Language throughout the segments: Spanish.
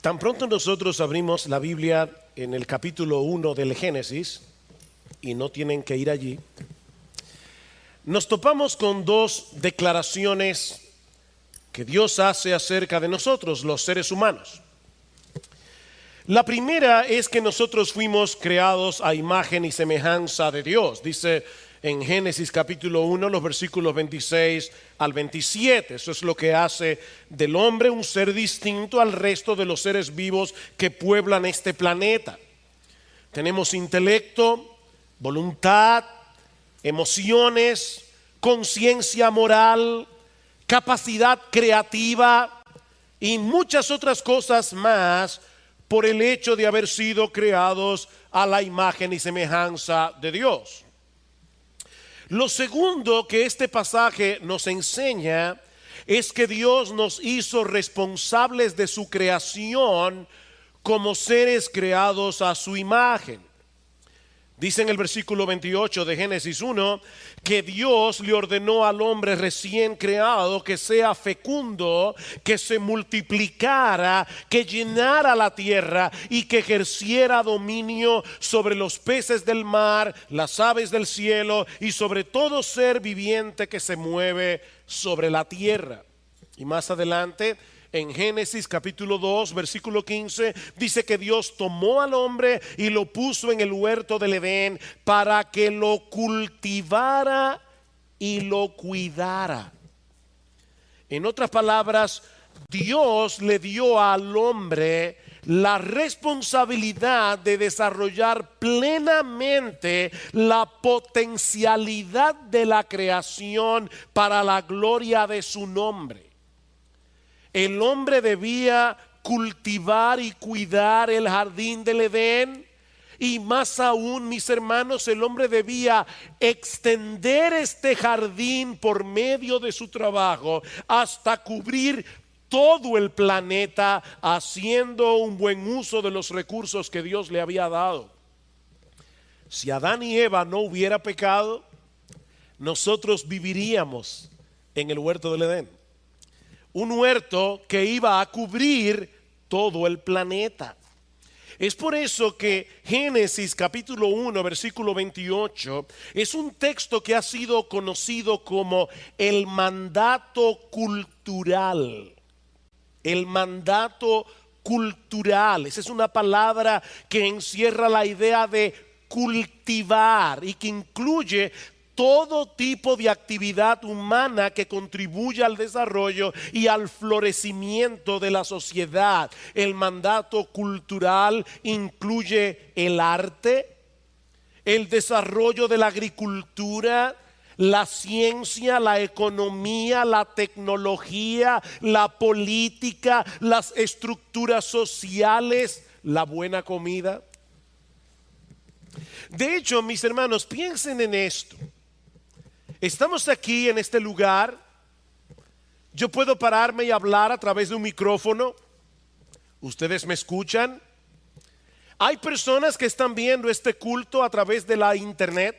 Tan pronto nosotros abrimos la Biblia en el capítulo 1 del Génesis, y no tienen que ir allí, nos topamos con dos declaraciones que Dios hace acerca de nosotros, los seres humanos. La primera es que nosotros fuimos creados a imagen y semejanza de Dios. Dice en Génesis capítulo 1, los versículos 26 al 27. Eso es lo que hace del hombre un ser distinto al resto de los seres vivos que pueblan este planeta. Tenemos intelecto, voluntad, emociones, conciencia moral, capacidad creativa y muchas otras cosas más por el hecho de haber sido creados a la imagen y semejanza de Dios. Lo segundo que este pasaje nos enseña es que Dios nos hizo responsables de su creación como seres creados a su imagen. Dice en el versículo 28 de Génesis 1 que Dios le ordenó al hombre recién creado que sea fecundo, que se multiplicara, que llenara la tierra y que ejerciera dominio sobre los peces del mar, las aves del cielo y sobre todo ser viviente que se mueve sobre la tierra. Y más adelante, en Génesis capítulo 2 versículo 15 dice que Dios tomó al hombre y lo puso en el huerto del Edén para que lo cultivara y lo cuidara. En otras palabras, Dios le dio al hombre la responsabilidad de desarrollar plenamente la potencialidad de la creación para la gloria de su nombre. El hombre debía cultivar y cuidar el jardín del Edén, y más aún, mis hermanos, el hombre debía extender este jardín por medio de su trabajo hasta cubrir todo el planeta, haciendo un buen uso de los recursos que Dios le había dado. Si Adán y Eva no hubiera pecado, nosotros viviríamos en el huerto del Edén. Un huerto que iba a cubrir todo el planeta. Es por eso que Génesis capítulo 1 versículo 28 es un texto que ha sido conocido como el mandato cultural. El mandato cultural. Esa es una palabra que encierra la idea de cultivar y que incluye todo tipo de actividad humana que contribuya al desarrollo y al florecimiento de la sociedad. El mandato cultural incluye el arte, el desarrollo de la agricultura, la ciencia, la economía, la tecnología, la política, las estructuras sociales, la buena comida. De hecho, mis hermanos, piensen en esto. Estamos aquí en este lugar. Yo puedo pararme y hablar a través de un micrófono. Ustedes me escuchan. Hay personas que están viendo este culto a través de la internet.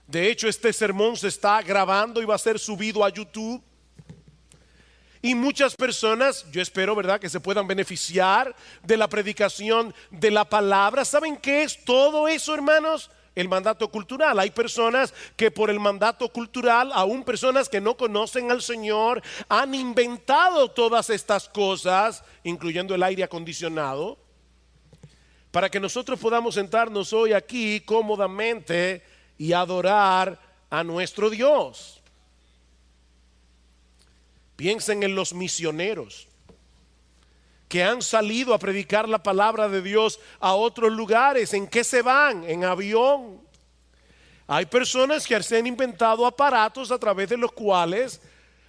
De hecho, este sermón se está grabando y va a ser subido a YouTube. Y muchas personas, yo espero, ¿verdad?, que se puedan beneficiar de la predicación de la palabra. ¿Saben qué es todo eso, hermanos? El mandato cultural. Hay personas que por el mandato cultural, aún personas que no conocen al Señor, han inventado todas estas cosas, incluyendo el aire acondicionado, para que nosotros podamos sentarnos hoy aquí cómodamente y adorar a nuestro Dios. Piensen en los misioneros que han salido a predicar la palabra de Dios a otros lugares. ¿En qué se van? En avión. Hay personas que se han inventado aparatos a través de los cuales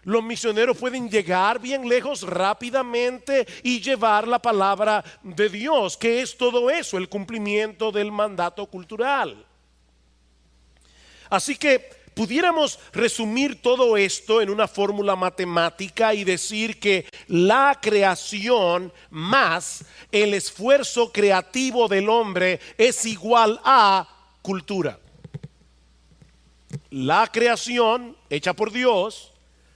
los misioneros pueden llegar bien lejos rápidamente y llevar la palabra de Dios. ¿Qué es todo eso? El cumplimiento del mandato cultural. Así que pudiéramos resumir todo esto en una fórmula matemática y decir que la creación más el esfuerzo creativo del hombre es igual a cultura. La creación hecha por Dios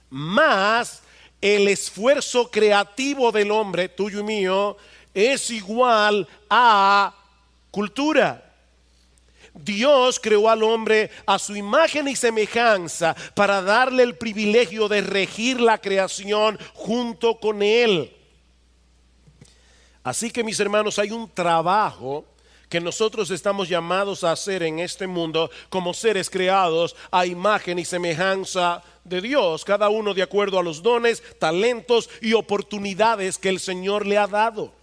más el esfuerzo creativo del hombre, tuyo y mío, es igual a cultura. Dios creó al hombre a su imagen y semejanza para darle el privilegio de regir la creación junto con él. Así que, mis hermanos, hay un trabajo que nosotros estamos llamados a hacer en este mundo como seres creados a imagen y semejanza de Dios, cada uno de acuerdo a los dones, talentos y oportunidades que el Señor le ha dado.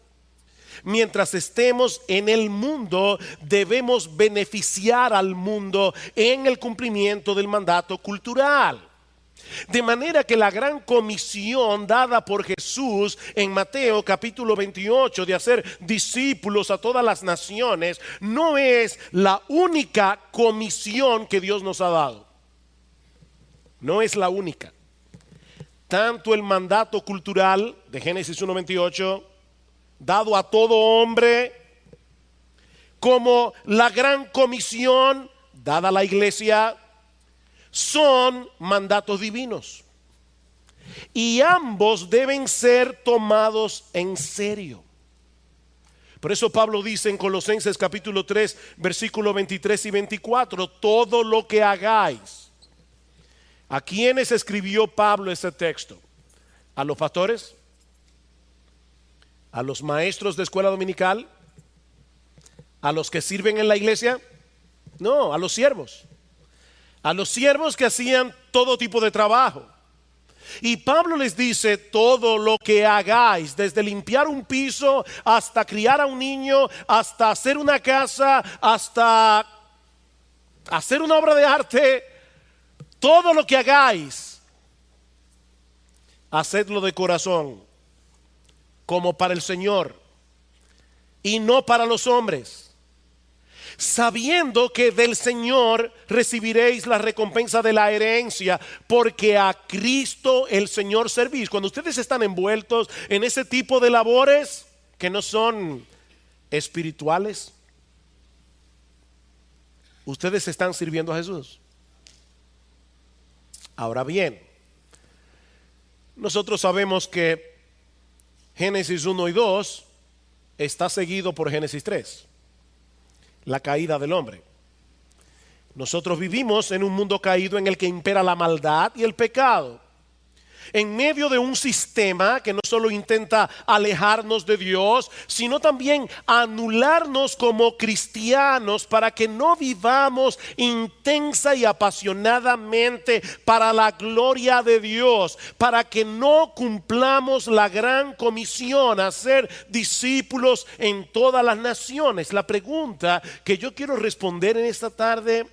Mientras estemos en el mundo, debemos beneficiar al mundo en el cumplimiento del mandato cultural. De manera que la gran comisión dada por Jesús en Mateo capítulo 28 de hacer discípulos a todas las naciones no es la única comisión que Dios nos ha dado. No es la única. Tanto el mandato cultural de Génesis 1:28 dado a todo hombre, como la gran comisión dada a la iglesia, son mandatos divinos. Y ambos deben ser tomados en serio. Por eso Pablo dice en Colosenses capítulo 3, versículos 23 y 24, todo lo que hagáis. ¿A quiénes escribió Pablo ese texto? ¿A los pastores? ¿A los maestros de escuela dominical? ¿A los que sirven en la iglesia? No, a los siervos. A los siervos que hacían todo tipo de trabajo. Y Pablo les dice, todo lo que hagáis, desde limpiar un piso hasta criar a un niño, hasta hacer una casa, hasta hacer una obra de arte, todo lo que hagáis, hacedlo de corazón, como para el Señor y no para los hombres, sabiendo que del Señor recibiréis la recompensa de la herencia, porque a Cristo el Señor servís. Cuando ustedes están envueltos en ese tipo de labores que no son espirituales, ustedes están sirviendo a Jesús. Ahora bien, nosotros sabemos que Génesis 1 y 2 está seguido por Génesis 3, la caída del hombre. Nosotros vivimos en un mundo caído en el que impera la maldad y el pecado, en medio de un sistema que no solo intenta alejarnos de Dios, sino también anularnos como cristianos para que no vivamos intensa y apasionadamente para la gloria de Dios, para que no cumplamos la gran comisión a ser discípulos en todas las naciones. La pregunta que yo quiero responder en esta tarde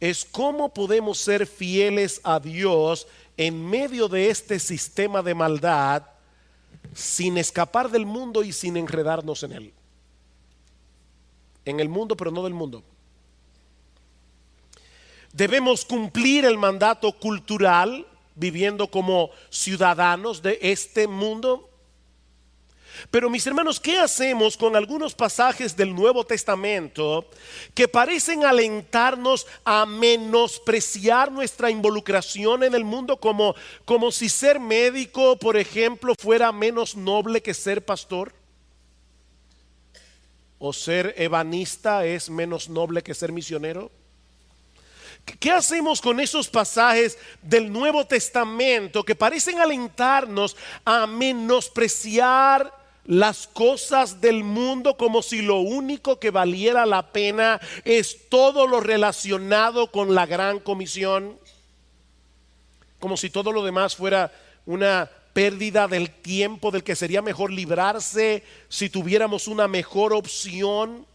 es: ¿cómo podemos ser fieles a Dios en medio de este sistema de maldad sin escapar del mundo y sin enredarnos en él? En el mundo, pero no del mundo. Debemos cumplir el mandato cultural viviendo como ciudadanos de este mundo. Pero mis hermanos, ¿qué hacemos con algunos pasajes del Nuevo Testamento que parecen alentarnos a menospreciar nuestra involucración en el mundo, como si ser médico, por ejemplo, fuera menos noble que ser pastor? ¿O ser ebanista es menos noble que ser misionero? ¿Qué hacemos con esos pasajes del Nuevo Testamento que parecen alentarnos a menospreciar las cosas del mundo, como si lo único que valiera la pena es todo lo relacionado con la gran comisión? Como si todo lo demás fuera una pérdida del tiempo del que sería mejor librarse si tuviéramos una mejor opción.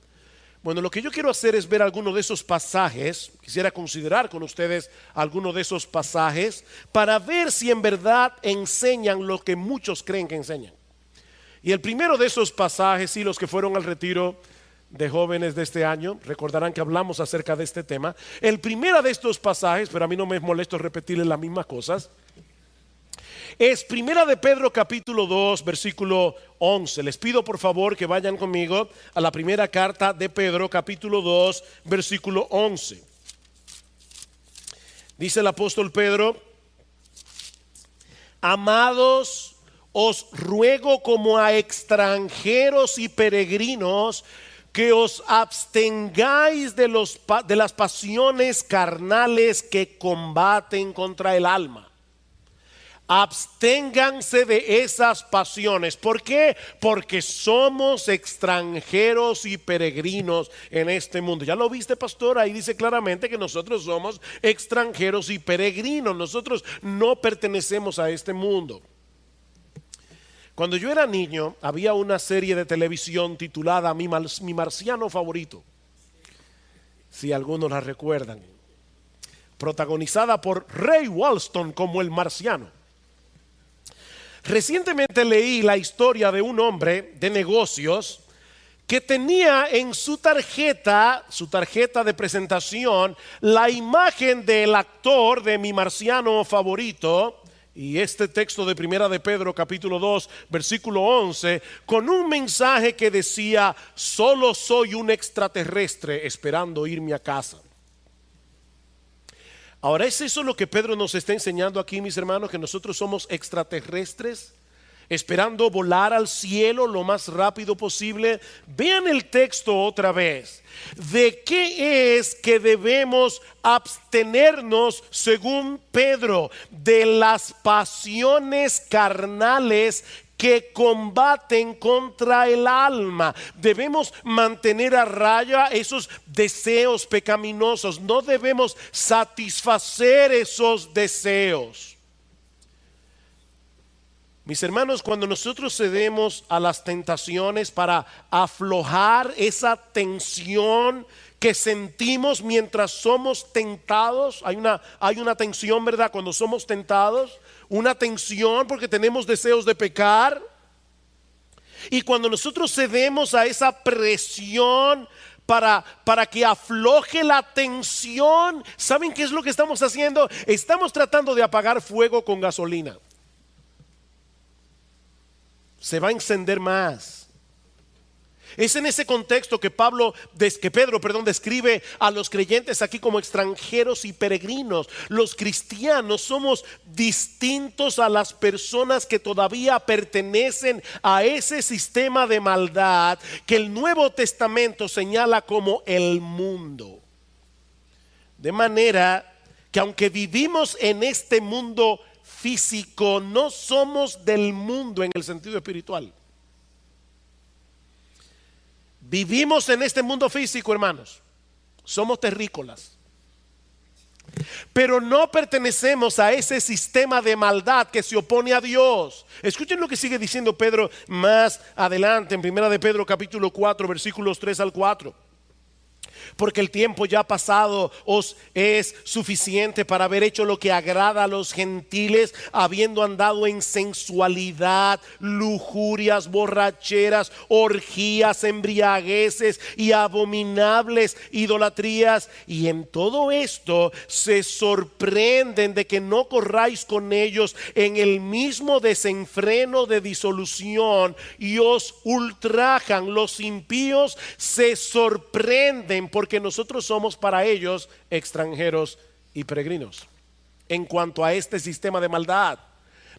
Bueno, lo que yo quiero hacer es ver algunos de esos pasajes. Quisiera considerar con ustedes algunos de esos pasajes para ver si en verdad enseñan lo que muchos creen que enseñan. Y el primero de esos pasajes, y los que fueron al retiro de jóvenes de este año recordarán que hablamos acerca de este tema. El primero de estos pasajes, pero a mí no me molesto repetirles las mismas cosas, es Primera de Pedro capítulo 2 versículo 11. Les pido por favor que vayan conmigo a la primera carta de Pedro capítulo 2 versículo 11. Dice el apóstol Pedro: Amados, os ruego como a extranjeros y peregrinos que os abstengáis de las pasiones carnales que combaten contra el alma. Absténganse de esas pasiones. ¿Por qué? Porque somos extranjeros y peregrinos en este mundo. ¿Ya lo viste, pastor? Ahí dice claramente que nosotros somos extranjeros y peregrinos. Nosotros no pertenecemos a este mundo. Cuando yo era niño, había una serie de televisión titulada Mi Marciano Favorito, si algunos la recuerdan, protagonizada por Ray Walston como el marciano. Recientemente leí la historia de un hombre de negocios que tenía en su tarjeta de presentación, la imagen del actor de Mi Marciano Favorito. Y este texto de Primera de Pedro capítulo 2 versículo 11, con un mensaje que decía: solo soy un extraterrestre esperando irme a casa. Ahora, ¿es eso lo que Pedro nos está enseñando aquí, mis hermanos? Que nosotros somos extraterrestres esperando volar al cielo lo más rápido posible. Vean el texto otra vez. ¿De qué es que debemos abstenernos según Pedro? De las pasiones carnales que combaten contra el alma. Debemos mantener a raya esos deseos pecaminosos. No debemos satisfacer esos deseos. Mis hermanos, cuando nosotros cedemos a las tentaciones para aflojar esa tensión que sentimos mientras somos tentados, hay una tensión, ¿verdad? Cuando somos tentados, una tensión porque tenemos deseos de pecar. Y cuando nosotros cedemos a esa presión para que afloje la tensión, ¿saben qué es lo que estamos haciendo? Estamos tratando de apagar fuego con gasolina. Se va a encender más. Es en ese contexto que Pedro describe a los creyentes aquí como extranjeros y peregrinos. Los cristianos somos distintos a las personas que todavía pertenecen a ese sistema de maldad que el Nuevo Testamento señala como el mundo. De manera que aunque vivimos en este mundo físico, no somos del mundo en el sentido espiritual. Vivimos en este mundo físico, hermanos. Somos terrícolas. Pero no pertenecemos a ese sistema de maldad que se opone a Dios. Escuchen lo que sigue diciendo Pedro más adelante en Primera de Pedro capítulo 4 versículos 3 al 4. Porque el tiempo ya pasado os es suficiente para haber hecho lo que agrada a los gentiles, habiendo andado en sensualidad, lujurias, borracheras, orgías, embriagueces y abominables idolatrías. Y en todo esto se sorprenden de que no corráis con ellos en el mismo desenfreno de disolución, y os ultrajan. Los impíos se sorprenden porque nosotros somos para ellos extranjeros y peregrinos. En cuanto a este sistema de maldad,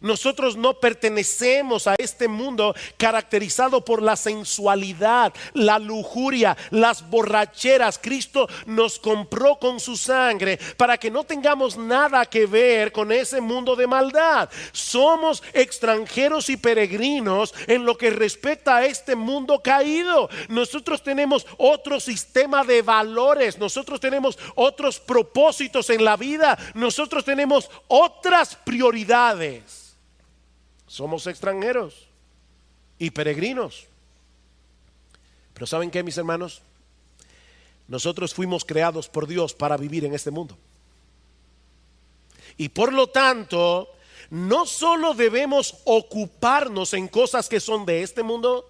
nosotros no pertenecemos a este mundo caracterizado por la sensualidad, la lujuria, las borracheras. Cristo nos compró con su sangre para que no tengamos nada que ver con ese mundo de maldad. Somos extranjeros y peregrinos en lo que respecta a este mundo caído. Nosotros tenemos otro sistema de valores, nosotros tenemos otros propósitos en la vida, nosotros tenemos otras prioridades. Somos extranjeros y peregrinos. Pero ¿saben qué, mis hermanos? Nosotros fuimos creados por Dios para vivir en este mundo. Y por lo tanto, no solo debemos ocuparnos en cosas que son de este mundo,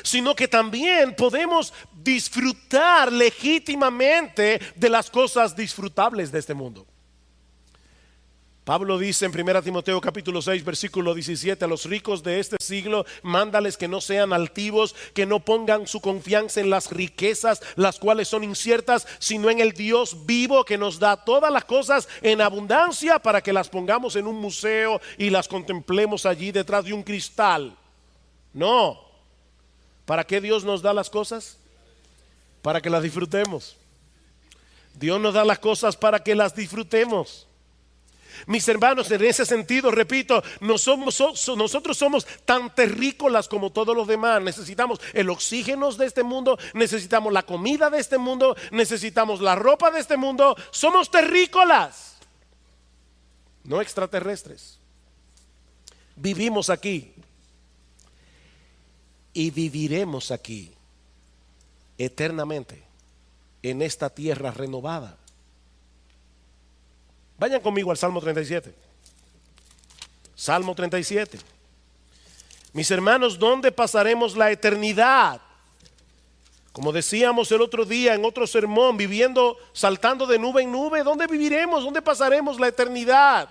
sino que también podemos disfrutar legítimamente de las cosas disfrutables de este mundo. Pablo dice en 1 Timoteo capítulo 6 versículo 17: a los ricos de este siglo mándales que no sean altivos, que no pongan su confianza en las riquezas, las cuales son inciertas, sino en el Dios vivo, que nos da todas las cosas en abundancia, para que las pongamos en un museo y las contemplemos allí detrás de un cristal. No. ¿Para qué Dios nos da las cosas? Para que las disfrutemos. Dios nos da las cosas para que las disfrutemos. Mis hermanos, en ese sentido, repito, nosotros somos tan terrícolas como todos los demás. Necesitamos el oxígeno de este mundo, necesitamos la comida de este mundo, necesitamos la ropa de este mundo. Somos terrícolas, no extraterrestres. Vivimos aquí y viviremos aquí eternamente en esta tierra renovada. Vayan conmigo al Salmo 37. Salmo 37. Mis hermanos, ¿dónde pasaremos la eternidad? Como decíamos el otro día en otro sermón, viviendo, saltando de nube en nube. ¿Dónde viviremos? ¿Dónde pasaremos la eternidad?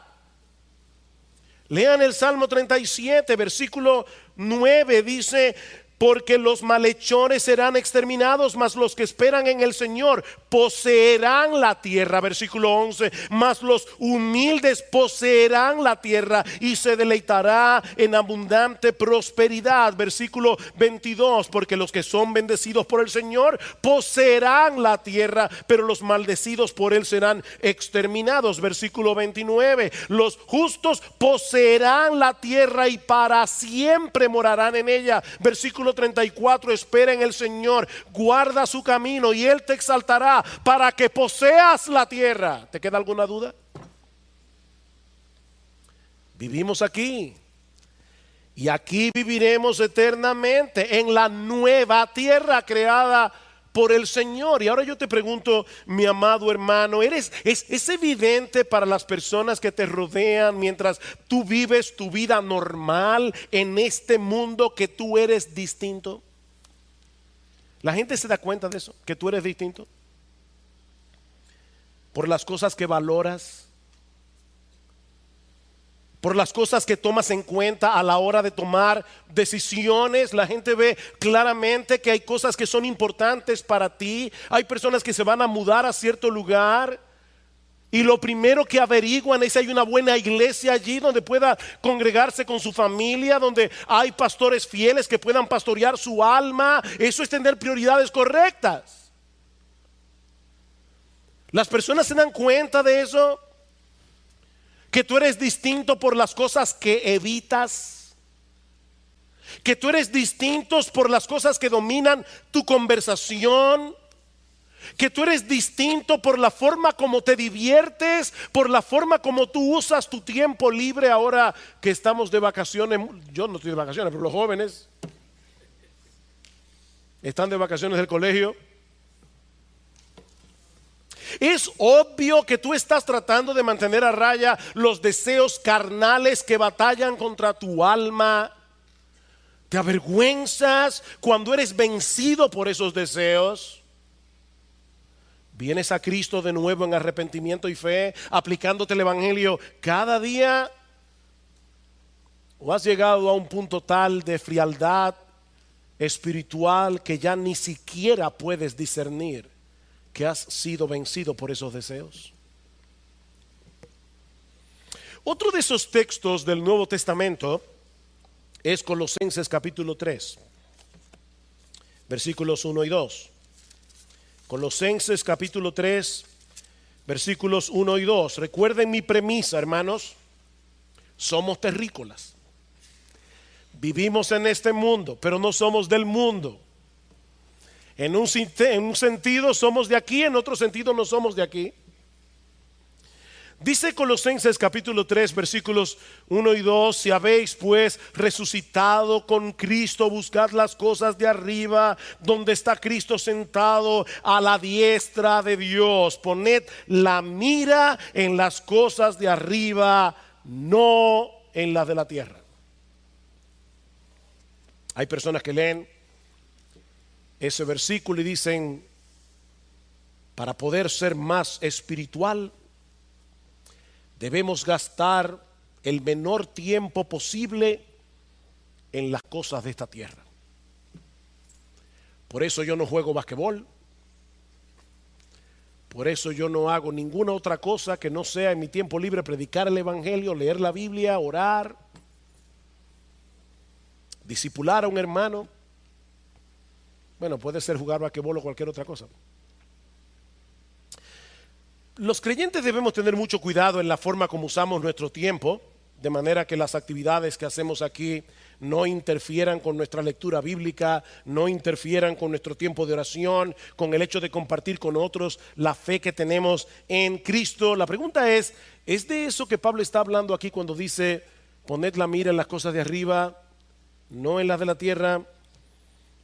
Lean el Salmo 37, versículo 9, dice: porque los malhechores serán exterminados, mas los que esperan en el Señor poseerán la tierra. Versículo 11: mas los humildes poseerán la tierra y se deleitará en abundante prosperidad. Versículo 22: porque los que son bendecidos por el Señor poseerán la tierra, pero los maldecidos por él serán exterminados. Versículo 29: los justos poseerán la tierra y para siempre morarán en ella. Versículo 34: espera en el Señor, guarda su camino y él te exaltará para que poseas la tierra. ¿Te queda alguna duda? Vivimos aquí y aquí viviremos eternamente en la nueva tierra creada por el Señor. Y ahora yo te pregunto, mi amado hermano, ¿es evidente para las personas que te rodean mientras tú vives tu vida normal en este mundo que tú eres distinto? ¿La gente se da cuenta de eso? ¿Que tú eres distinto? Por las cosas que valoras, por las cosas que tomas en cuenta a la hora de tomar decisiones. La gente ve claramente que hay cosas que son importantes para ti. Hay personas que se van a mudar a cierto lugar y lo primero que averiguan es si hay una buena iglesia allí donde pueda congregarse con su familia, donde hay pastores fieles que puedan pastorear su alma. Eso es tener prioridades correctas. Las personas se dan cuenta de eso, que tú eres distinto por las cosas que evitas, que tú eres distinto por las cosas que dominan tu conversación, que tú eres distinto por la forma como te diviertes, por la forma como tú usas tu tiempo libre ahora que estamos de vacaciones. Yo no estoy de vacaciones, pero los jóvenes están de vacaciones del colegio. Es obvio que tú estás tratando de mantener a raya los deseos carnales que batallan contra tu alma. Te avergüenzas cuando eres vencido por esos deseos. Vienes a Cristo de nuevo en arrepentimiento y fe, aplicándote el evangelio cada día. ¿O has llegado a un punto tal de frialdad espiritual que ya ni siquiera puedes discernir que has sido vencido por esos deseos? Otro de esos textos del Nuevo Testamento es Colosenses capítulo 3, versículos 1 y 2. Colosenses capítulo 3, versículos 1 y 2. Recuerden mi premisa, hermanos. Somos terrícolas. Vivimos en este mundo, pero no somos del mundo. En un sentido somos de aquí, en otro sentido no somos de aquí. Dice Colosenses capítulo 3 versículos 1 y 2: si habéis pues resucitado con Cristo, buscad las cosas de arriba, donde está Cristo sentado a la diestra de Dios. Poned la mira en las cosas de arriba, no en las de la tierra. Hay personas que leen ese versículo y dicen: para poder ser más espiritual, Debemos gastar el menor tiempo posible en las cosas de esta tierra. Por eso yo no juego basquetbol. Por eso yo no hago ninguna otra cosa que no sea en mi tiempo libre predicar el evangelio, leer la Biblia, orar, discipular a un hermano. Bueno, puede ser jugar basquetbol o cualquier otra cosa. Los creyentes debemos tener mucho cuidado en la forma como usamos nuestro tiempo, de manera que las actividades que hacemos aquí no interfieran con nuestra lectura bíblica, no interfieran con nuestro tiempo de oración, con el hecho de compartir con otros la fe que tenemos en Cristo. La pregunta ¿es de eso que Pablo está hablando aquí cuando dice, poned la mira en las cosas de arriba, no en las de la tierra?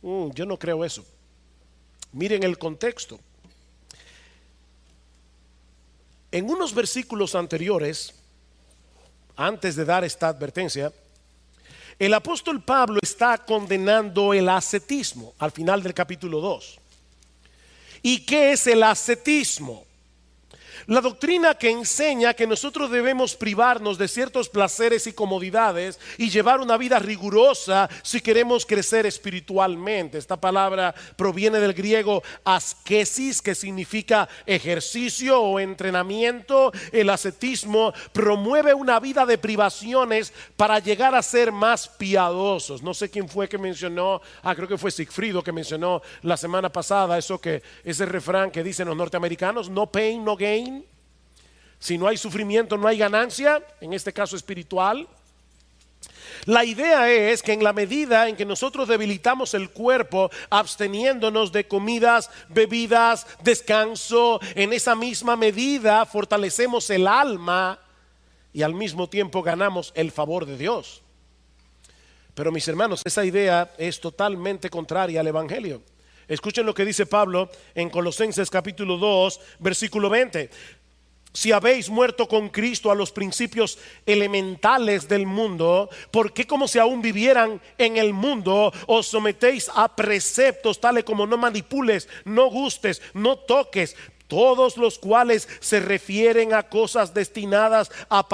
Yo no creo eso. Miren el contexto. En unos versículos anteriores, antes de dar esta advertencia, el apóstol Pablo está condenando el ascetismo al final del capítulo 2. ¿Y qué es el ascetismo? La doctrina que enseña que nosotros debemos privarnos de ciertos placeres y comodidades y llevar una vida rigurosa si queremos crecer espiritualmente. Esta palabra proviene del griego askesis, que significa ejercicio o entrenamiento. El ascetismo promueve una vida de privaciones para llegar a ser más piadosos. No sé quién fue que mencionó, creo que fue Sigfrido que mencionó la semana pasada ese refrán que dicen los norteamericanos, no pain, no gain. Si no hay sufrimiento, no hay ganancia, en este caso espiritual. La idea es que en la medida en que nosotros debilitamos el cuerpo, absteniéndonos de comidas, bebidas, descanso, en esa misma medida fortalecemos el alma y al mismo tiempo ganamos el favor de Dios. Pero mis hermanos, esa idea es totalmente contraria al evangelio. Escuchen lo que dice Pablo en Colosenses capítulo 2, versículo 20. Si habéis muerto con Cristo a los principios elementales del mundo, ¿por qué como si aún vivieran en el mundo os sometéis a preceptos tales como no manipules, no gustes, no toques? Todos los cuales se refieren a cosas destinadas a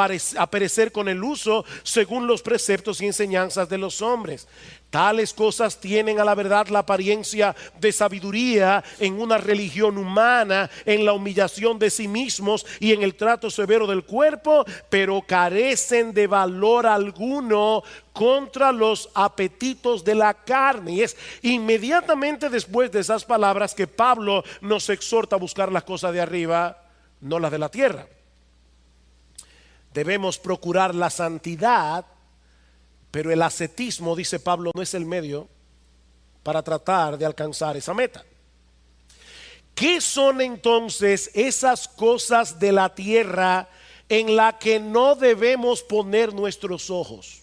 perecer con el uso según los preceptos y enseñanzas de los hombres. Tales cosas tienen a la verdad la apariencia de sabiduría en una religión humana, en la humillación de sí mismos y en el trato severo del cuerpo, pero carecen de valor alguno contra los apetitos de la carne. Y es inmediatamente después de esas palabras que Pablo nos exhorta a buscar las cosas de arriba, no las de la tierra. Debemos procurar la santidad, pero el ascetismo, dice Pablo, no es el medio para tratar de alcanzar esa meta. ¿Qué son entonces esas cosas de la tierra en la que no debemos poner nuestros ojos?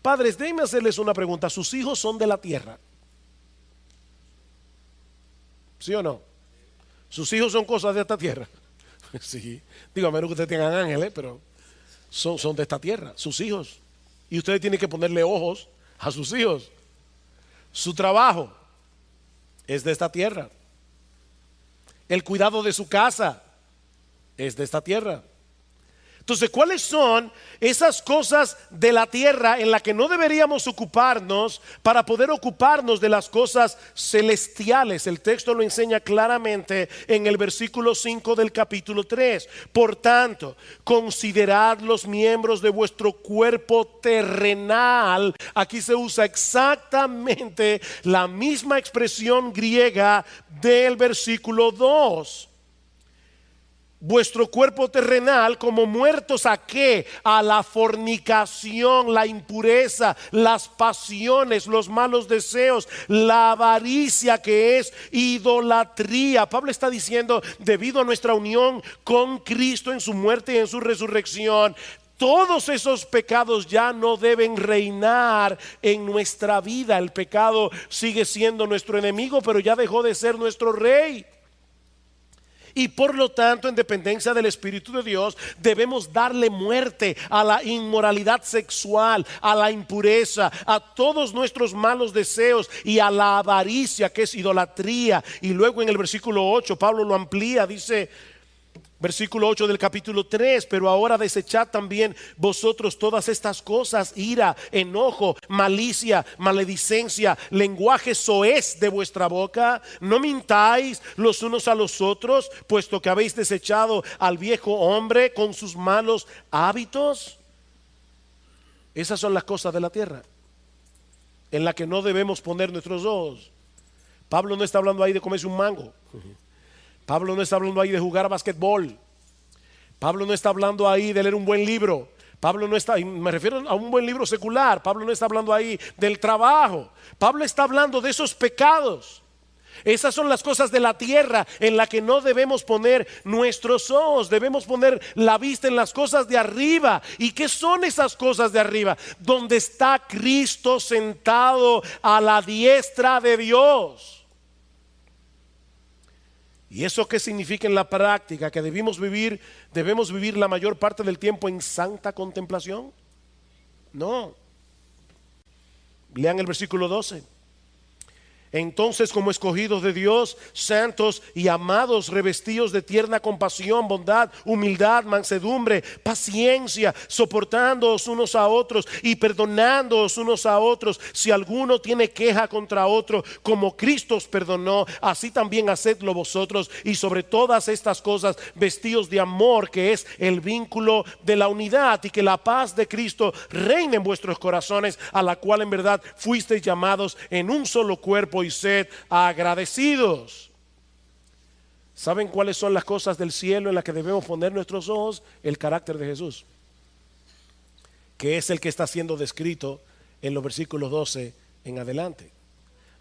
Padres, déjenme hacerles una pregunta. ¿Sus hijos son de la tierra? ¿Sí o no? ¿Sus hijos son cosas de esta tierra? Sí. Digo, a menos que ustedes tengan ángeles, pero son de esta tierra, sus hijos. Y ustedes tienen que ponerle ojos a sus hijos. Su trabajo es de esta tierra. El cuidado de su casa es de esta tierra. Entonces, ¿cuáles son esas cosas de la tierra en las que no deberíamos ocuparnos para poder ocuparnos de las cosas celestiales? El texto lo enseña claramente en el versículo 5 del capítulo 3. Por tanto, considerad los miembros de vuestro cuerpo terrenal. Aquí se usa exactamente la misma expresión griega del versículo 2. Vuestro cuerpo terrenal como muertos ¿a qué? A la fornicación, la impureza, las pasiones, los malos deseos, la avaricia, que es idolatría. Pablo está diciendo, debido a nuestra unión con Cristo en su muerte y en su resurrección, todos esos pecados ya no deben reinar en nuestra vida. El pecado sigue siendo nuestro enemigo, pero ya dejó de ser nuestro rey. Y por lo tanto, en dependencia del Espíritu de Dios, debemos darle muerte a la inmoralidad sexual, a la impureza, a todos nuestros malos deseos y a la avaricia, que es idolatría. Y luego en el versículo 8 Pablo lo amplía, dice: Versículo 8 del capítulo 3, pero ahora desechad también vosotros todas estas cosas: ira, enojo, malicia, maledicencia, lenguaje soez de vuestra boca. No mintáis los unos a los otros, puesto que habéis desechado al viejo hombre con sus malos hábitos. Esas son las cosas de la tierra en la que no debemos poner nuestros ojos. Pablo no está hablando ahí de comerse un mango. Pablo no está hablando ahí de jugar a basquetbol. Pablo no está hablando ahí de leer un buen libro. Pablo no está, me refiero a un buen libro secular. Pablo no está hablando ahí del trabajo. Pablo está hablando de esos pecados. Esas son las cosas de la tierra en la que no debemos poner nuestros ojos. Debemos poner la vista en las cosas de arriba. ¿Y qué son esas cosas de arriba? Donde está Cristo sentado a la diestra de Dios. ¿Y eso qué significa en la práctica? Que debemos vivir la mayor parte del tiempo en santa contemplación. No. Lean el versículo 12. Entonces, como escogidos de Dios, santos y amados, revestidos de tierna compasión, bondad, humildad, mansedumbre, paciencia, soportándoos unos a otros y perdonándoos unos a otros, si alguno tiene queja contra otro, como Cristo os perdonó, así también hacedlo vosotros. Y sobre todas estas cosas, vestidos de amor, que es el vínculo de la unidad, y que la paz de Cristo reine en vuestros corazones, a la cual en verdad fuisteis llamados en un solo cuerpo, y sed agradecidos. ¿Saben cuáles son las cosas del cielo en las que debemos poner nuestros ojos? El carácter de Jesús, que es el que está siendo descrito en los versículos 12 en adelante.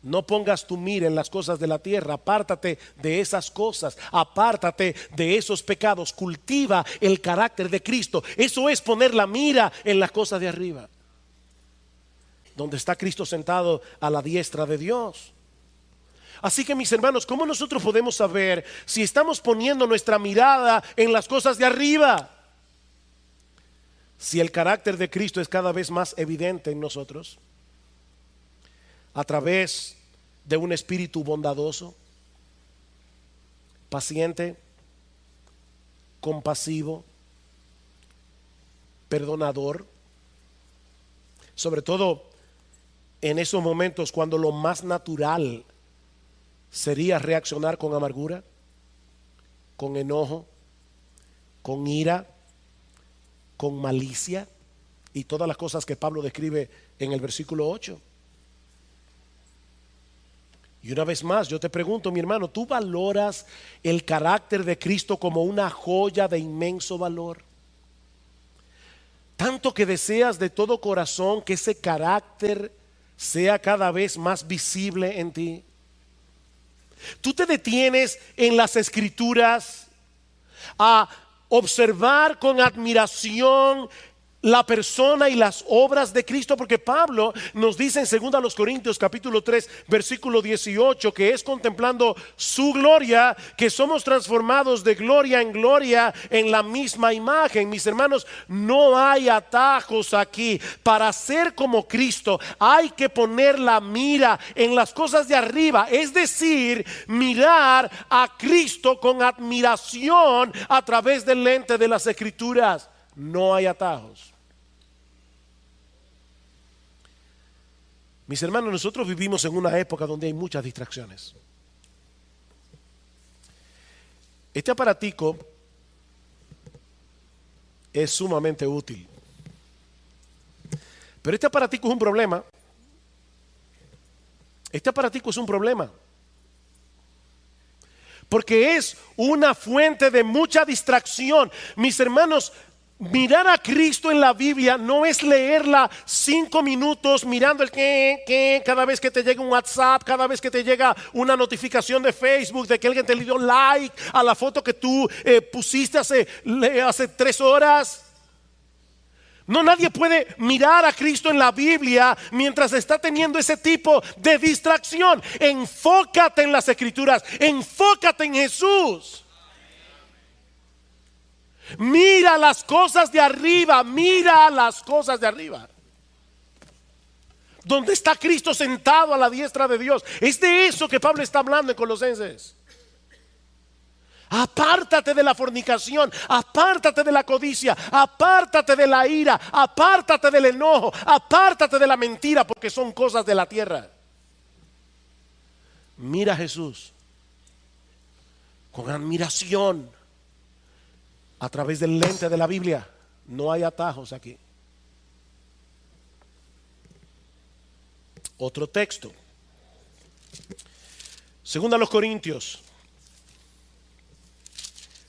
No pongas tu mira en las cosas de la tierra. Apártate de esas cosas, apártate de esos pecados. Cultiva el carácter de Cristo. Eso es poner la mira en las cosas de arriba, donde está Cristo sentado a la diestra de Dios. Así que, mis hermanos, ¿cómo nosotros podemos saber si estamos poniendo nuestra mirada en las cosas de arriba? Si el carácter de Cristo es cada vez más evidente en nosotros, a través de un espíritu bondadoso, paciente, compasivo, perdonador, sobre todo en esos momentos cuando lo más natural sería reaccionar con amargura, con enojo, con ira, con malicia y todas las cosas que Pablo describe en el versículo 8. Y una vez más yo te pregunto, mi hermano, ¿tú valoras el carácter de Cristo como una joya de inmenso valor? Tanto que deseas de todo corazón que ese carácter sea cada vez más visible en ti. Tú te detienes en las Escrituras a observar con admiración la persona y las obras de Cristo, porque Pablo nos dice en 2 Corintios capítulo 3 versículo 18 que es contemplando su gloria que somos transformados de gloria en gloria en la misma imagen. Mis hermanos, no hay atajos aquí. Para ser como Cristo hay que poner la mira en las cosas de arriba, es decir, mirar a Cristo con admiración a través del lente de las Escrituras. No hay atajos. Mis hermanos, nosotros vivimos en una época donde hay muchas distracciones. Este aparatico es sumamente útil, pero este aparatico es un problema. Este aparatico es un problema porque es una fuente de mucha distracción. Mis hermanos, mirar a Cristo en la Biblia no es leerla 5 minutos mirando el que cada vez que te llega un WhatsApp, cada vez que te llega una notificación de Facebook de que alguien te le dio like a la foto que tú pusiste hace 3 horas. No, nadie puede mirar a Cristo en la Biblia mientras está teniendo ese tipo de distracción. Enfócate en las Escrituras, enfócate en Jesús. Mira las cosas de arriba, mira las cosas de arriba, donde está Cristo sentado a la diestra de Dios. Es de eso que Pablo está hablando en Colosenses. Apártate de la fornicación, apártate de la codicia, apártate de la ira, apártate del enojo, apártate de la mentira, porque son cosas de la tierra. Mira a Jesús con admiración a través del lente de la Biblia. No hay atajos aquí. Otro texto. Segunda a los Corintios.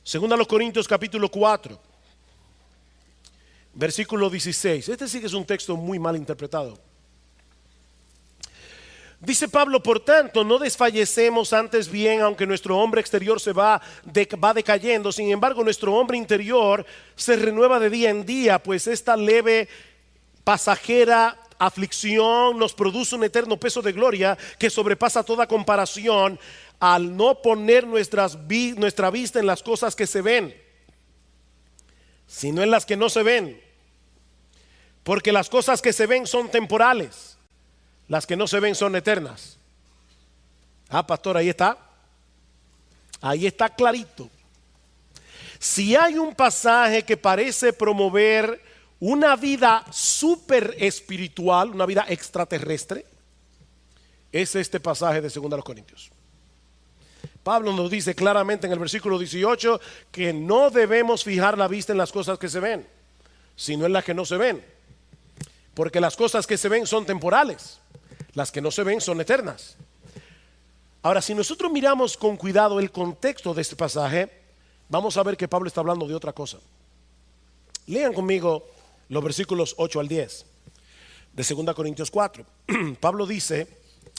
Segunda a los Corintios capítulo 4. Versículo 16. Este sí que es un texto muy mal interpretado. Dice Pablo, por tanto, no desfallecemos, antes bien, aunque nuestro hombre exterior va decayendo, sin embargo, nuestro hombre interior se renueva de día en día, pues esta leve, pasajera aflicción nos produce un eterno peso de gloria que sobrepasa toda comparación, al no poner nuestra vista en las cosas que se ven, sino en las que no se ven. Porque las cosas que se ven son temporales, las que no se ven son eternas. Pastor, ahí está. Ahí está clarito. Si hay un pasaje que parece promover una vida súper espiritual, una vida extraterrestre, es este pasaje de 2 Corintios. Pablo nos dice claramente en el versículo 18 que no debemos fijar la vista en las cosas que se ven, sino en las que no se ven. Porque las cosas que se ven son temporales, las que no se ven son eternas. Ahora, si nosotros miramos con cuidado el contexto de este pasaje, vamos a ver que Pablo está hablando de otra cosa. Lean conmigo los versículos 8 al 10 de 2 Corintios 4. Pablo dice,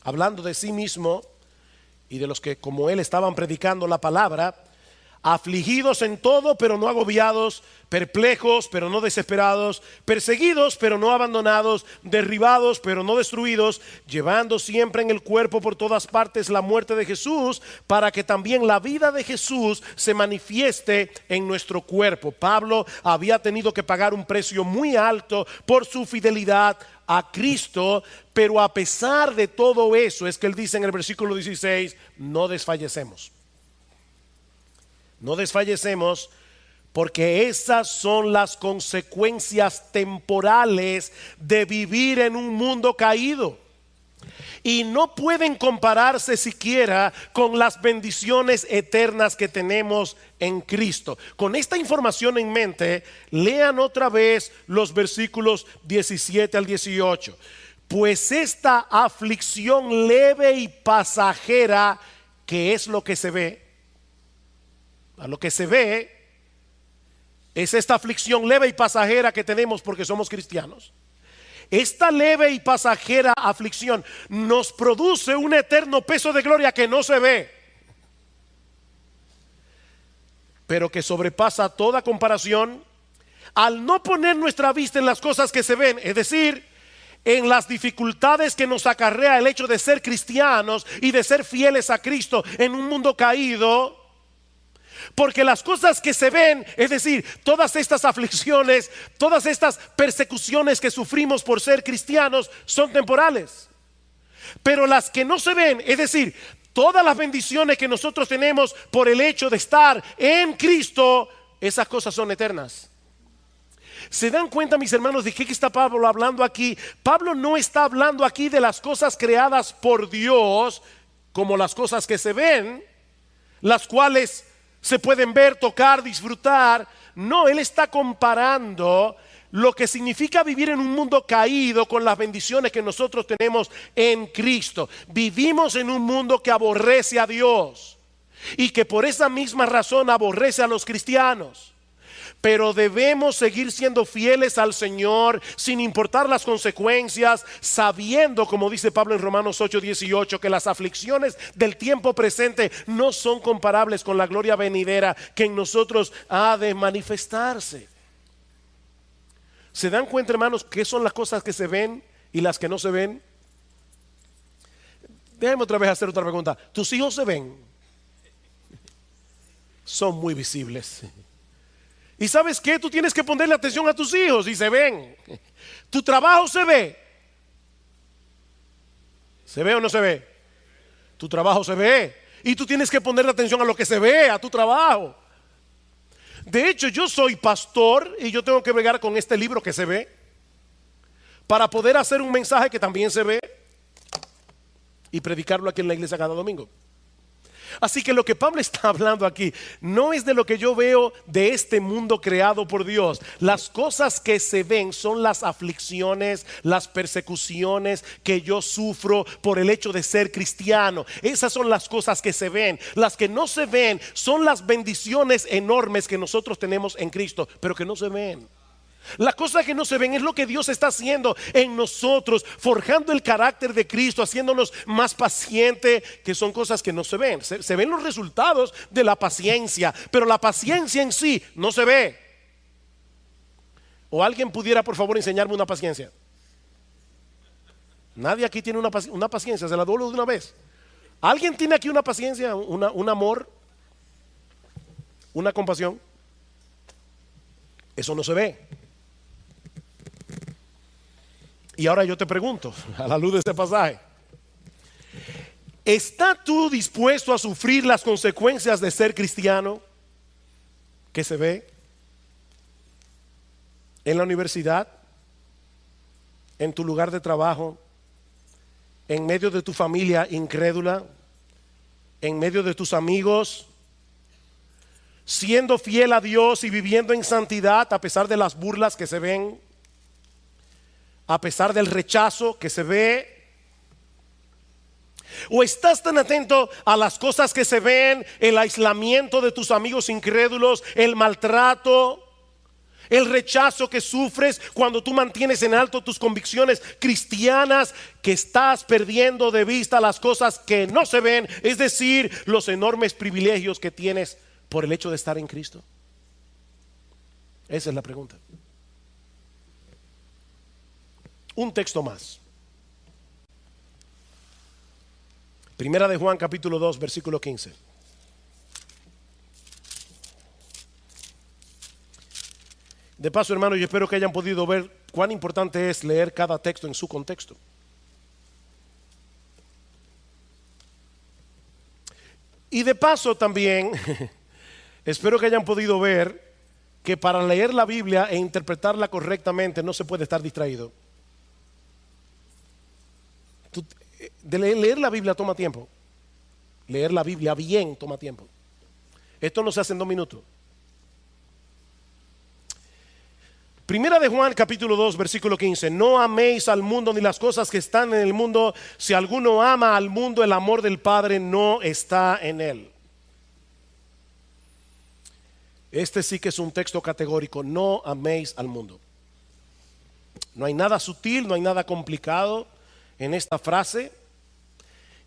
hablando de sí mismo y de los que como él estaban predicando la palabra: afligidos en todo, pero no agobiados; perplejos, pero no desesperados; perseguidos, pero no abandonados; derribados, pero no destruidos; llevando siempre en el cuerpo por todas partes la muerte de Jesús, para que también la vida de Jesús se manifieste en nuestro cuerpo. Pablo había tenido que pagar un precio muy alto por su fidelidad a Cristo, pero a pesar de todo eso, es que él dice en el versículo 16, no desfallecemos. No desfallecemos, porque esas son las consecuencias temporales de vivir en un mundo caído, y no pueden compararse siquiera con las bendiciones eternas que tenemos en Cristo. Con esta información en mente, lean otra vez los versículos 17 al 18. Pues esta aflicción leve y pasajera, que es lo que se ve, a lo que se ve es esta aflicción leve y pasajera que tenemos porque somos cristianos. Esta leve y pasajera aflicción nos produce un eterno peso de gloria que no se ve, pero que sobrepasa toda comparación al no poner nuestra vista en las cosas que se ven, es decir, en las dificultades que nos acarrea el hecho de ser cristianos y de ser fieles a Cristo en un mundo caído. Porque las cosas que se ven, es decir, todas estas aflicciones, todas estas persecuciones que sufrimos por ser cristianos, son temporales. Pero las que no se ven, es decir, todas las bendiciones que nosotros tenemos por el hecho de estar en Cristo, esas cosas son eternas. ¿Se dan cuenta, mis hermanos, de qué está Pablo hablando aquí? Pablo no está hablando aquí de las cosas creadas por Dios, como las cosas que se ven, las cuales se pueden ver, tocar, disfrutar. No, él está comparando lo que significa vivir en un mundo caído con las bendiciones que nosotros tenemos en Cristo. Vivimos en un mundo que aborrece a Dios y que por esa misma razón aborrece a los cristianos. Pero debemos seguir siendo fieles al Señor sin importar las consecuencias, sabiendo, como dice Pablo en Romanos 8:18, que las aflicciones del tiempo presente no son comparables con la gloria venidera que en nosotros ha de manifestarse. ¿Se dan cuenta, hermanos, qué son las cosas que se ven y las que no se ven? Déjenme otra vez hacer otra pregunta. ¿Tus hijos se ven? Son muy visibles. ¿Y sabes qué? Tú tienes que ponerle atención a tus hijos y se ven. Tu trabajo se ve. ¿Se ve o no se ve? Tu trabajo se ve. Y tú tienes que ponerle atención a lo que se ve, a tu trabajo. De hecho, yo soy pastor y yo tengo que bregar con este libro que se ve para poder hacer un mensaje que también se ve y predicarlo aquí en la iglesia cada domingo. Así que lo que Pablo está hablando aquí no es de lo que yo veo de este mundo creado por Dios. Las cosas que se ven son las aflicciones, las persecuciones que yo sufro por el hecho de ser cristiano. Esas son las cosas que se ven. Las que no se ven son las bendiciones enormes que nosotros tenemos en Cristo, pero que no se ven. Las cosas que no se ven es lo que Dios está haciendo en nosotros, forjando el carácter de Cristo, haciéndonos más pacientes, que son cosas que no se ven. Se ven los resultados de la paciencia, pero la paciencia en sí no se ve. ¿O alguien pudiera por favor enseñarme una paciencia? Nadie aquí tiene una paciencia, se la doy de una vez. ¿Alguien tiene aquí una paciencia, un amor, una compasión? Eso no se ve. Y ahora yo te pregunto, a la luz de este pasaje, ¿estás tú dispuesto a sufrir las consecuencias de ser cristiano? Que se ve en la universidad, en tu lugar de trabajo, en medio de tu familia incrédula, en medio de tus amigos, siendo fiel a Dios y viviendo en santidad a pesar de las burlas que se ven, a pesar del rechazo que se ve? ¿O estás tan atento a las cosas que se ven, el aislamiento de tus amigos incrédulos, el maltrato, el rechazo que sufres cuando tú mantienes en alto tus convicciones cristianas, que estás perdiendo de vista las cosas que no se ven, es decir, los enormes privilegios que tienes por el hecho de estar en Cristo? Esa es la pregunta. Un texto más. Primera de Juan capítulo 2 versículo 15. De paso, hermano, yo espero que hayan podido ver cuán importante es leer cada texto en su contexto. Y de paso también espero que hayan podido ver que para leer la Biblia e interpretarla correctamente no se puede estar distraído. Leer la Biblia toma tiempo. Leer la Biblia bien toma tiempo. Esto no se hace en 2 minutos. Primera de Juan capítulo 2 versículo 15. No améis al mundo ni las cosas que están en el mundo. Si alguno ama al mundo, el amor del Padre no está en él. Este sí que es un texto categórico. No améis al mundo. No hay nada sutil, no hay nada complicado en esta frase.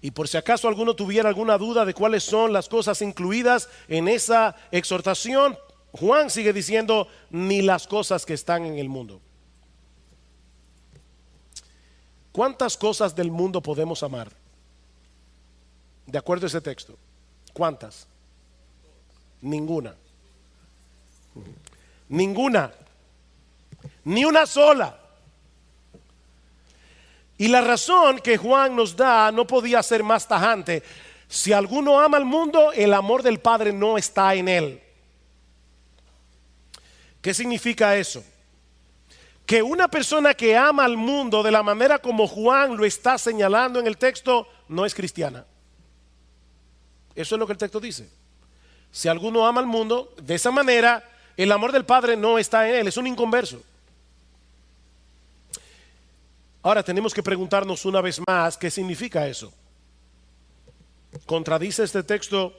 Y por si acaso alguno tuviera alguna duda de cuáles son las cosas incluidas en esa exhortación, Juan sigue diciendo: ni las cosas que están en el mundo. ¿Cuántas cosas del mundo podemos amar? De acuerdo a ese texto, ¿cuántas? Ninguna. Ninguna. Ni una sola. Y la razón que Juan nos da no podía ser más tajante. Si alguno ama al mundo, el amor del Padre no está en él. ¿Qué significa eso? Que una persona que ama al mundo de la manera como Juan lo está señalando en el texto no es cristiana. Eso es lo que el texto dice. Si alguno ama al mundo de esa manera, el amor del Padre no está en él, es un inconverso. Ahora tenemos que preguntarnos una vez más, ¿qué significa eso? ¿Contradice este texto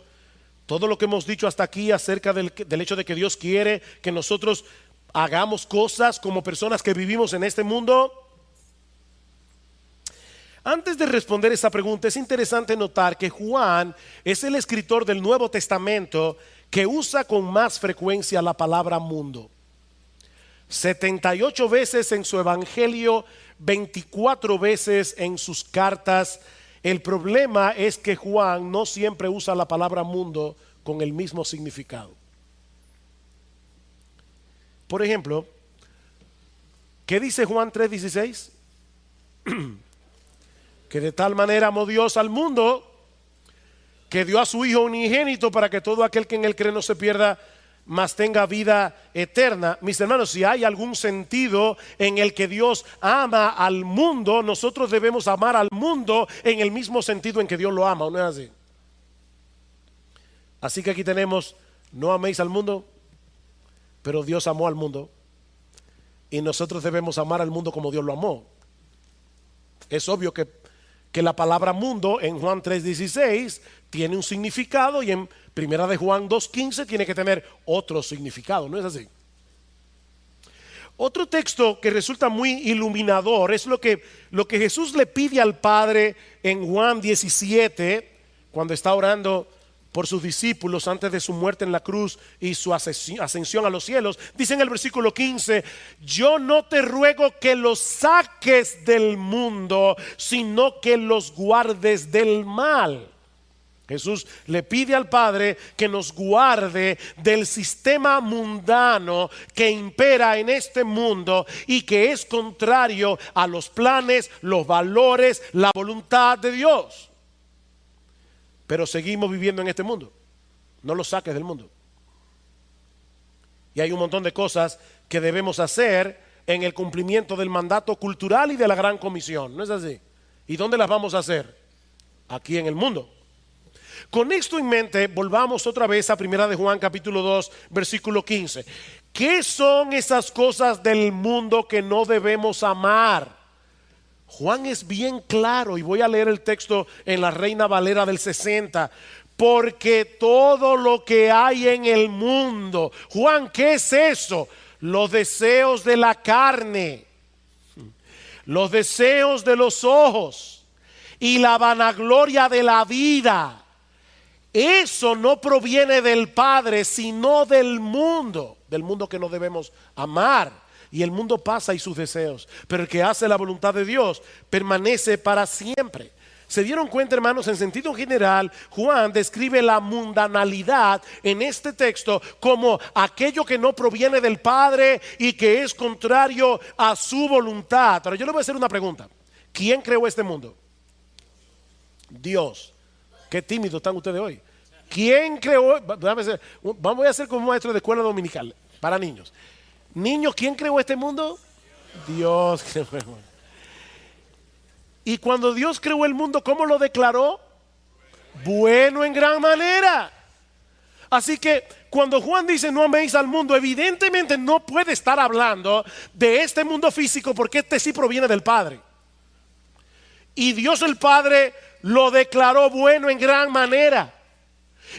todo lo que hemos dicho hasta aquí acerca del hecho de que Dios quiere que nosotros hagamos cosas como personas que vivimos en este mundo? Antes de responder esa pregunta, es interesante notar que Juan es el escritor del Nuevo Testamento que usa con más frecuencia la palabra mundo. 78 veces en su evangelio, 24 veces en sus cartas. El problema es que Juan no siempre usa la palabra mundo con el mismo significado. Por ejemplo, ¿qué dice Juan 3:16? Que de tal manera amó Dios al mundo que dio a su Hijo unigénito para que todo aquel que en él cree no se pierda, mas tenga vida eterna. Mis hermanos, si hay algún sentido en el que Dios ama al mundo, nosotros debemos amar al mundo en el mismo sentido en que Dios lo ama, ¿o no es así? Así que aquí tenemos, no améis al mundo, pero Dios amó al mundo, y nosotros debemos amar al mundo como Dios lo amó. Es obvio que la palabra mundo en Juan 3:16 tiene un significado, y en Primera de Juan 2:15 tiene que tener otro significado, ¿no es así? Otro texto que resulta muy iluminador es lo que Jesús le pide al Padre en Juan 17, cuando está orando por sus discípulos antes de su muerte en la cruz y su ascensión a los cielos. Dice en el versículo 15: yo no te ruego que los saques del mundo, sino que los guardes del mal. Jesús le pide al Padre que nos guarde del sistema mundano que impera en este mundo y que es contrario a los planes, los valores, la voluntad de Dios. Pero seguimos viviendo en este mundo. No lo saques del mundo. Y hay un montón de cosas que debemos hacer en el cumplimiento del mandato cultural y de la gran comisión, ¿no es así? ¿Y dónde las vamos a hacer? Aquí en el mundo. Con esto en mente, volvamos otra vez a Primera de Juan capítulo 2 versículo 15. ¿Qué son esas cosas del mundo que no debemos amar? Juan es bien claro, y voy a leer el texto en la Reina Valera del 60. Porque todo lo que hay en el mundo, Juan, ¿qué es eso? Los deseos de la carne, los deseos de los ojos y la vanagloria de la vida, eso no proviene del Padre, sino del mundo que no debemos amar. Y el mundo pasa y sus deseos, pero el que hace la voluntad de Dios permanece para siempre. ¿Se dieron cuenta, hermanos? En sentido general, Juan describe la mundanalidad en este texto como aquello que no proviene del Padre y que es contrario a su voluntad. Pero yo le voy a hacer una pregunta: ¿quién creó este mundo? Dios. Qué tímidos están ustedes hoy. ¿Quién creó? Vamos a hacer como maestro de escuela dominical para niños. Niños, ¿quién creó este mundo? Dios creó el mundo. Y cuando Dios creó el mundo, ¿cómo lo declaró? Bueno en gran manera. Así que cuando Juan dice no améis al mundo, evidentemente no puede estar hablando de este mundo físico, porque este sí proviene del Padre. Y Dios el Padre lo declaró bueno en gran manera.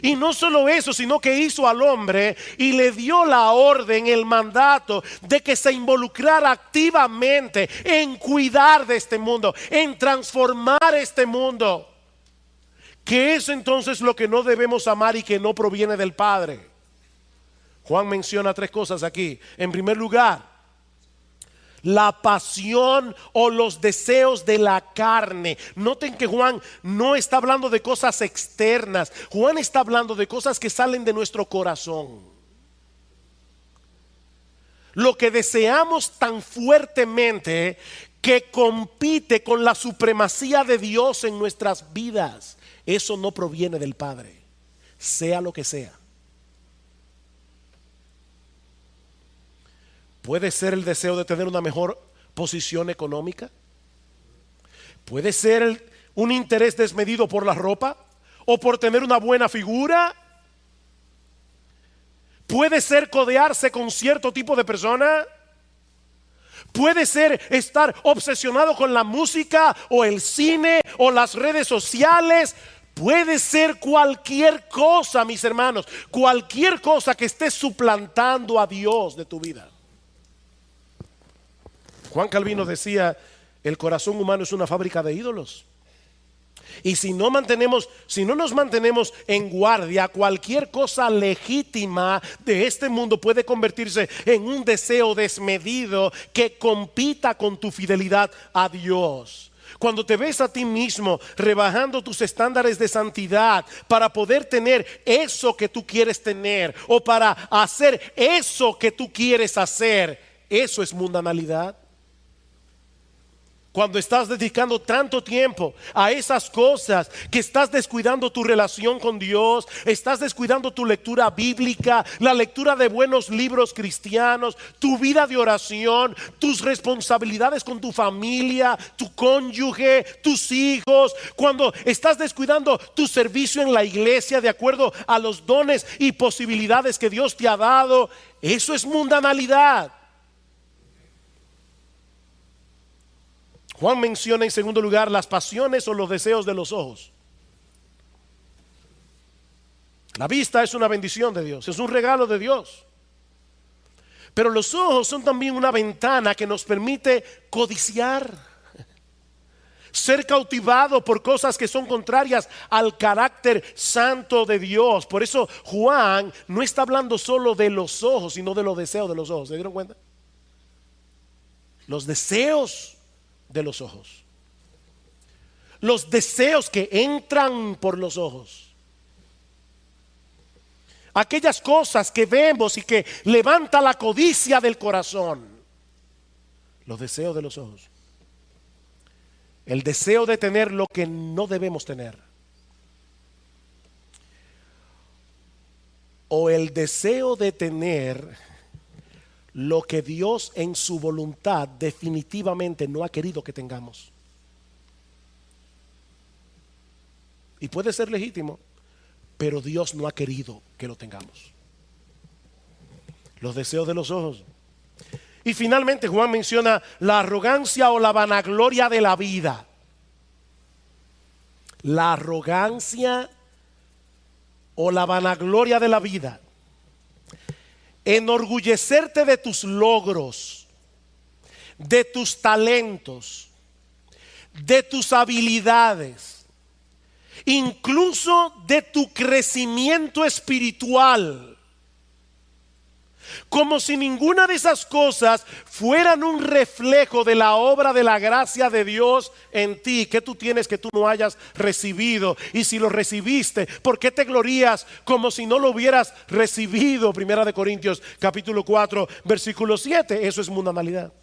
Y no solo eso, sino que hizo al hombre y le dio la orden, el mandato de que se involucrara activamente en cuidar de este mundo, en transformar este mundo. ¿Qué es entonces lo que no debemos amar y que no proviene del Padre? Juan menciona tres cosas aquí. En primer lugar, la pasión o los deseos de la carne. Noten que Juan no está hablando de cosas externas. Juan está hablando de cosas que salen de nuestro corazón. Lo que deseamos tan fuertemente que compite con la supremacía de Dios en nuestras vidas, eso no proviene del Padre, sea lo que sea. Puede ser el deseo de tener una mejor posición económica. Puede ser un interés desmedido por la ropa o por tener una buena figura. Puede ser codearse con cierto tipo de persona. Puede ser estar obsesionado con la música o el cine o las redes sociales. Puede ser cualquier cosa, mis hermanos, cualquier cosa que esté suplantando a Dios de tu vida. Juan Calvino decía: el corazón humano es una fábrica de ídolos. Y si no nos mantenemos en guardia, cualquier cosa legítima de este mundo puede convertirse en un deseo desmedido que compita con tu fidelidad a Dios. Cuando te ves a ti mismo rebajando tus estándares de santidad para poder tener eso que tú quieres tener o para hacer eso que tú quieres hacer, eso es mundanalidad. Cuando estás dedicando tanto tiempo a esas cosas que estás descuidando tu relación con Dios, estás descuidando tu lectura bíblica, la lectura de buenos libros cristianos, tu vida de oración, tus responsabilidades con tu familia, tu cónyuge, tus hijos, cuando estás descuidando tu servicio en la iglesia de acuerdo a los dones y posibilidades que Dios te ha dado, eso es mundanalidad. Juan menciona en segundo lugar las pasiones o los deseos de los ojos. La vista es una bendición de Dios, es un regalo de Dios. Pero los ojos son también una ventana que nos permite codiciar, ser cautivado por cosas que son contrarias al carácter santo de Dios. Por eso Juan no está hablando solo de los ojos, sino de los deseos de los ojos. ¿Se dieron cuenta? Los deseos de los ojos, los deseos que entran por los ojos, aquellas cosas que vemos y que levanta la codicia del corazón, los deseos de los ojos, el deseo de tener lo que no debemos tener, o el deseo de tener lo que Dios en su voluntad definitivamente no ha querido que tengamos. Y puede ser legítimo, pero Dios no ha querido que lo tengamos. Los deseos de los ojos. Y finalmente Juan menciona la arrogancia o la vanagloria de la vida. La arrogancia o la vanagloria de la vida. Enorgullecerte de tus logros, de tus talentos, de tus habilidades, incluso de tu crecimiento espiritual, como si ninguna de esas cosas fueran un reflejo de la obra de la gracia de Dios en ti. ¿Qué tú tienes que tú no hayas recibido? Y si lo recibiste, ¿por qué te glorías como si no lo hubieras recibido? Primera de Corintios capítulo 4 versículo 7. Eso es mundanalidad.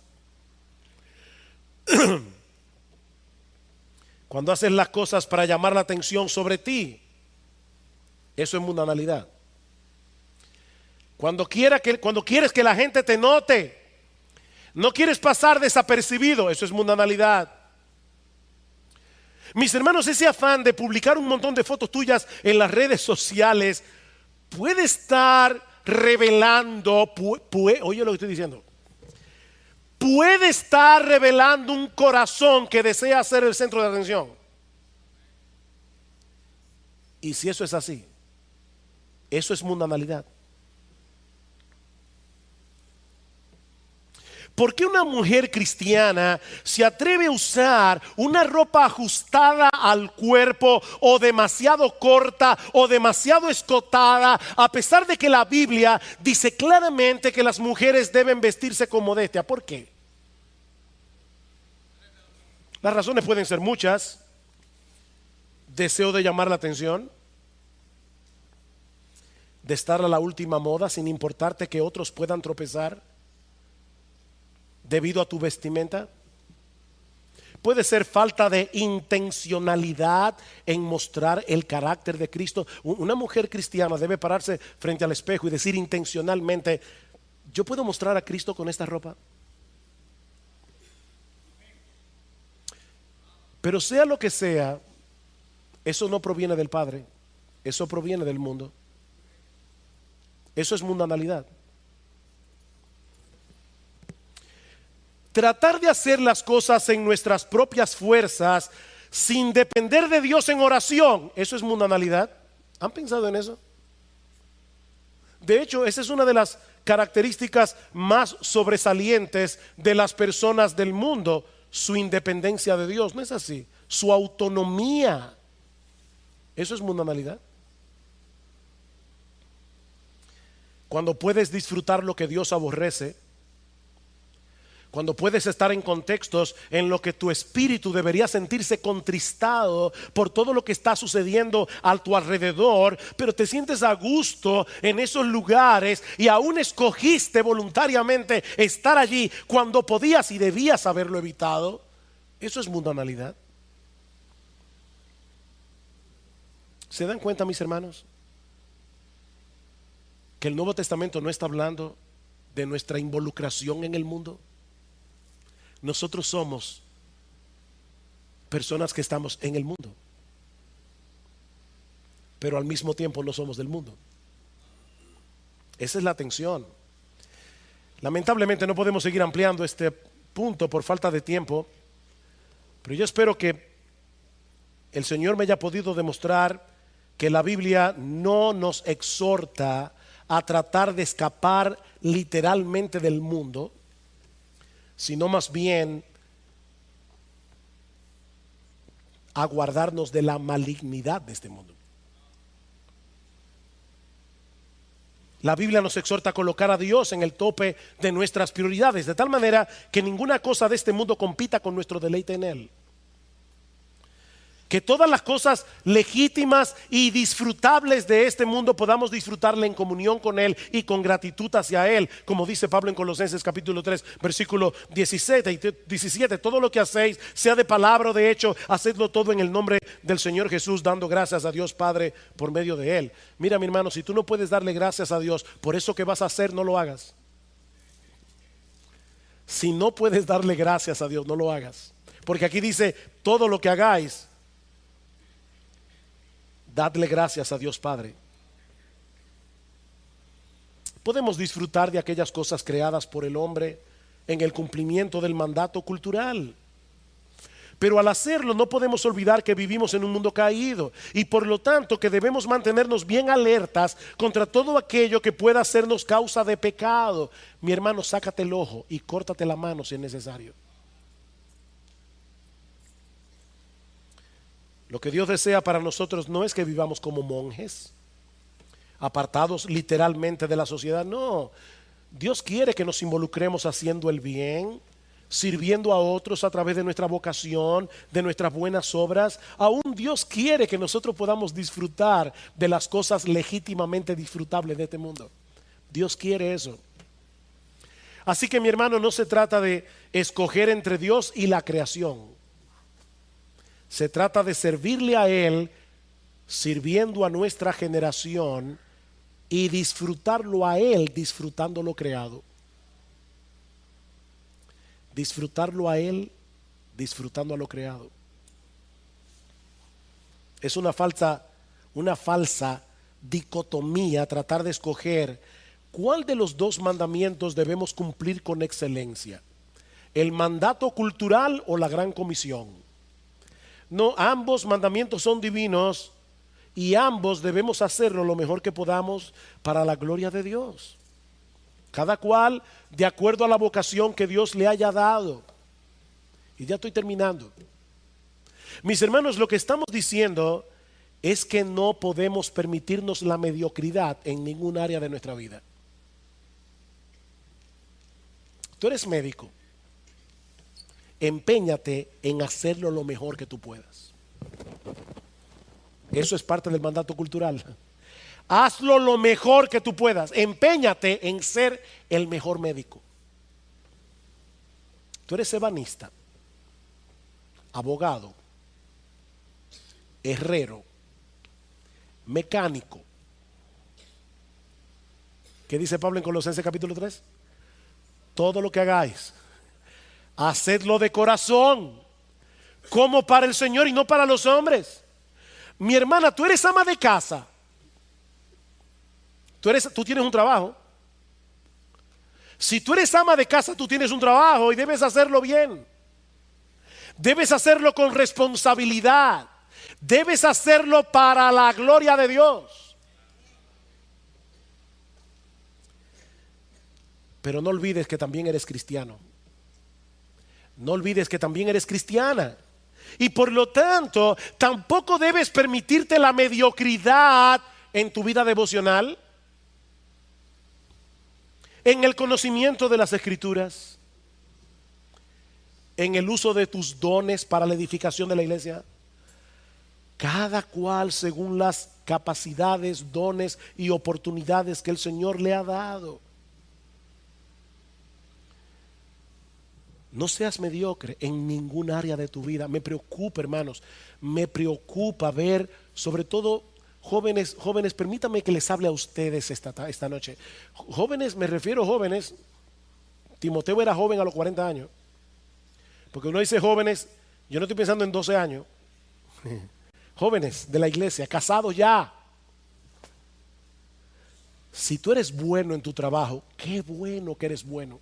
Cuando haces las cosas para llamar la atención sobre ti, eso es mundanalidad. Cuando quieres que la gente te note, no quieres pasar desapercibido, eso es mundanalidad. Mis hermanos, ese afán de publicar un montón de fotos tuyas en las redes sociales puede estar revelando, oye lo que estoy diciendo, puede estar revelando un corazón que desea ser el centro de atención. Y si eso es así, eso es mundanalidad. ¿Por qué una mujer cristiana se atreve a usar una ropa ajustada al cuerpo o demasiado corta o demasiado escotada, a pesar de que la Biblia dice claramente que las mujeres deben vestirse con modestia? ¿Por qué? Las razones pueden ser muchas. Deseo de llamar la atención, de estar a la última moda sin importarte que otros puedan tropezar debido a tu vestimenta. Puede ser falta de intencionalidad en mostrar el carácter de Cristo. Una mujer cristiana debe pararse frente al espejo y decir intencionalmente: ¿yo puedo mostrar a Cristo con esta ropa? Pero sea lo que sea, eso no proviene del Padre, eso proviene del mundo. Eso es mundanalidad. Tratar de hacer las cosas en nuestras propias fuerzas sin depender de Dios en oración, eso es mundanalidad. ¿Han pensado en eso? De hecho, esa es una de las características más sobresalientes de las personas del mundo, su independencia de Dios. ¿No es así? Su autonomía. Eso es mundanalidad. Cuando puedes disfrutar lo que Dios aborrece, cuando puedes estar en contextos en los que tu espíritu debería sentirse contristado por todo lo que está sucediendo a tu alrededor, pero te sientes a gusto en esos lugares y aún escogiste voluntariamente estar allí cuando podías y debías haberlo evitado. Eso es mundanalidad. ¿Se dan cuenta, mis hermanos, que el Nuevo Testamento no está hablando de nuestra involucración en el mundo? Nosotros somos personas que estamos en el mundo, pero al mismo tiempo no somos del mundo. Esa es la tensión. Lamentablemente no podemos seguir ampliando este punto por falta de tiempo, pero yo espero que el Señor me haya podido demostrar que la Biblia no nos exhorta a tratar de escapar literalmente del mundo, sino más bien a guardarnos de la malignidad de este mundo. La Biblia nos exhorta a colocar a Dios en el tope de nuestras prioridades, de tal manera que ninguna cosa de este mundo compita con nuestro deleite en Él. Que todas las cosas legítimas y disfrutables de este mundo podamos disfrutarle en comunión con Él y con gratitud hacia Él, como dice Pablo en Colosenses capítulo 3 versículo 17 y 17. Todo lo que hacéis, sea de palabra o de hecho, hacedlo todo en el nombre del Señor Jesús, dando gracias a Dios Padre por medio de Él. Mira, mi hermano, si tú no puedes darle gracias a Dios por eso que vas a hacer, no lo hagas. Si no puedes darle gracias a Dios, no lo hagas. Porque aquí dice, todo lo que hagáis, dadle gracias a Dios Padre. Podemos disfrutar de aquellas cosas creadas por el hombre en el cumplimiento del mandato cultural, pero al hacerlo no podemos olvidar que vivimos en un mundo caído y por lo tanto que debemos mantenernos bien alertas contra todo aquello que pueda hacernos causa de pecado. Mi hermano, sácate el ojo y córtate la mano si es necesario. Lo que Dios desea para nosotros no es que vivamos como monjes, apartados literalmente de la sociedad. No, Dios quiere que nos involucremos haciendo el bien, sirviendo a otros a través de nuestra vocación, de nuestras buenas obras. Aún Dios quiere que nosotros podamos disfrutar de las cosas legítimamente disfrutables de este mundo. Dios quiere eso. Así que, mi hermano, no se trata de escoger entre Dios y la creación. Se trata de servirle a Él, sirviendo a nuestra generación y disfrutarlo a Él, disfrutando lo creado. Disfrutarlo a Él, disfrutando a lo creado. Es una falsa dicotomía tratar de escoger cuál de los dos mandamientos debemos cumplir con excelencia: el mandato cultural o la gran comisión. No, ambos mandamientos son divinos y ambos debemos hacerlo lo mejor que podamos para la gloria de Dios. Cada cual de acuerdo a la vocación que Dios le haya dado. Y ya estoy terminando. Mis hermanos, lo que estamos diciendo es que no podemos permitirnos la mediocridad en ningún área de nuestra vida. Tú eres médico. Empeñate en hacerlo lo mejor que tú puedas. Eso es parte del mandato cultural. Hazlo lo mejor que tú puedas. Empeñate en ser el mejor médico. Tú eres ebanista, abogado, herrero, mecánico. ¿Qué dice Pablo en Colosenses capítulo 3? Todo lo que hagáis, hacedlo de corazón, como para el Señor y no para los hombres. Mi hermana, tú eres ama de casa. Tú tienes un trabajo. Si tú eres ama de casa, tú tienes un trabajo y debes hacerlo bien. Debes hacerlo con responsabilidad. Debes hacerlo para la gloria de Dios. Pero no olvides que también eres cristiano. No olvides que también eres cristiana. Y por lo tanto, tampoco debes permitirte la mediocridad en tu vida devocional, en el conocimiento de las Escrituras, en el uso de tus dones para la edificación de la iglesia. Cada cual según las capacidades, dones y oportunidades que el Señor le ha dado. No seas mediocre en ningún área de tu vida. Me preocupa, hermanos, me preocupa ver, sobre todo jóvenes, permítame que les hable a ustedes esta noche. Jóvenes, me refiero a jóvenes. Timoteo era joven a los 40 años. Porque uno dice jóvenes, yo no estoy pensando en 12 años. Jóvenes de la iglesia, casados ya. Si tú eres bueno en tu trabajo, qué bueno que eres bueno.